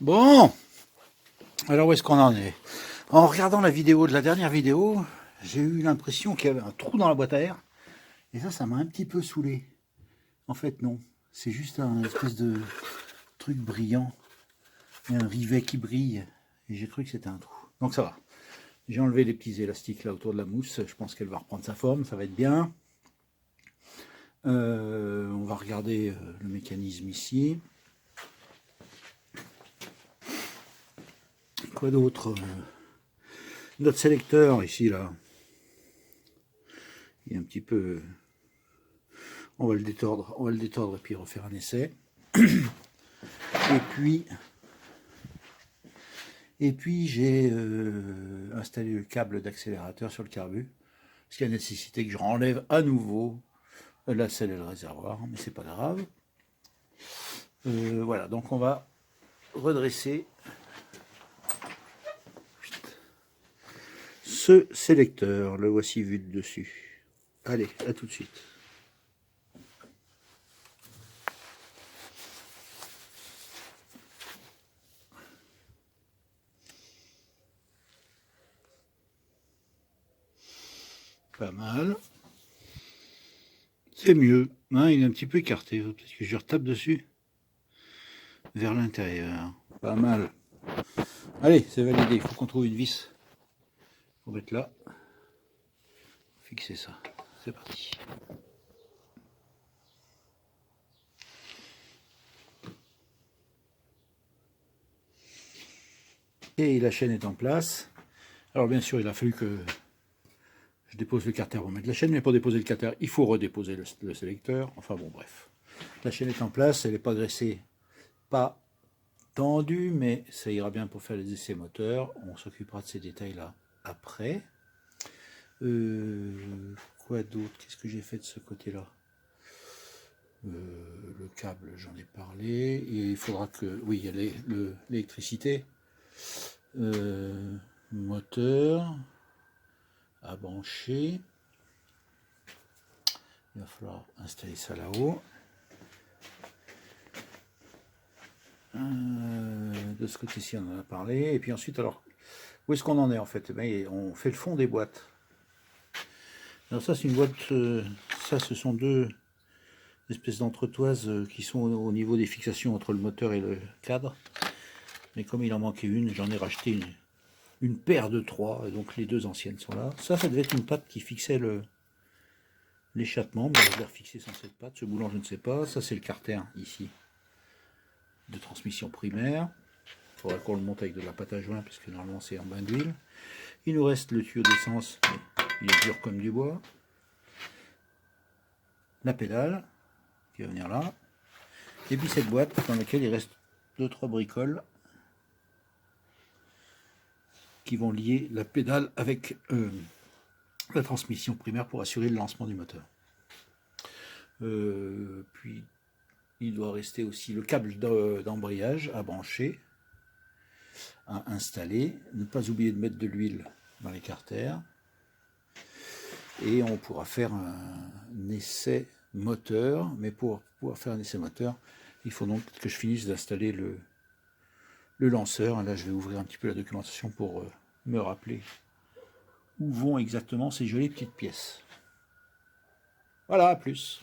Bon, alors où est-ce qu'on en est? En regardant la vidéo de la dernière vidéo, j'ai eu l'impression qu'il y avait un trou dans la boîte à air. Et ça m'a un petit peu saoulé. En fait, non. C'est juste un espèce de truc brillant. Et un rivet qui brille. Et j'ai cru que c'était un trou. Donc ça va. J'ai enlevé les petits élastiques là autour de la mousse. Je pense qu'elle va reprendre sa forme. Ça va être bien. On va regarder le mécanisme ici. Quoi d'autre? Notre sélecteur ici là. Il est un petit peu... On va le détordre et puis refaire un essai. Et puis j'ai installé le câble d'accélérateur sur le carbu, ce qui a nécessité que je renlève à nouveau la selle et le réservoir, mais c'est pas grave. Voilà, donc on va redresser ce sélecteur. Le voici vu de dessus. Allez, à tout de suite. Pas mal. C'est mieux. Hein, il est un petit peu écarté. Peut-être que je retape dessus. Vers l'intérieur. Pas mal. Allez, c'est validé. Il faut qu'on trouve une vis. Il faut mettre là. Fixer ça. C'est parti. Et la chaîne est en place. Alors bien sûr, il a fallu que je dépose le carter pour mettre la chaîne, mais pour déposer le carter, il faut redéposer le sélecteur. Enfin bon, bref. La chaîne est en place, elle n'est pas graissée, pas tendue, mais ça ira bien pour faire les essais moteurs. On s'occupera de ces détails-là après. Quoi d'autre? Qu'est-ce que j'ai fait de ce côté-là? Le câble, j'en ai parlé. Et il faudra que... Oui, il y a l'électricité. Moteur à brancher. Il va falloir installer ça là-haut. De ce côté-ci, on en a parlé. Et puis ensuite, alors, où est-ce qu'on en est en fait? On fait le fond des boîtes. Alors ça, c'est une boîte... ça, ce sont deux espèces d'entretoises qui sont au niveau des fixations entre le moteur et le cadre. Mais comme il en manquait une, j'en ai racheté une paire de trois. Et donc les deux anciennes sont là. Ça devait être une patte qui fixait l'échappement. Mais je vais refixer sans cette patte. Ce boulon, je ne sais pas. Ça, c'est le carter ici de transmission primaire. Il faudra qu'on le monte avec de la pâte à joint, puisque normalement c'est en bain d'huile. Il nous reste le tuyau d'essence, il est dur comme du bois. La pédale, qui va venir là. Et puis cette boîte dans laquelle il reste 2-3 bricoles qui vont lier la pédale avec la transmission primaire pour assurer le lancement du moteur. Puis il doit rester aussi le câble d'embrayage à brancher, à installer. Ne pas oublier de mettre de l'huile dans les carters. Et on pourra faire un essai moteur. Mais pour pouvoir faire un essai moteur, il faut donc que je finisse d'installer le lanceur. Là, je vais ouvrir un petit peu la documentation pour me rappeler où vont exactement ces jolies petites pièces. Voilà, à plus.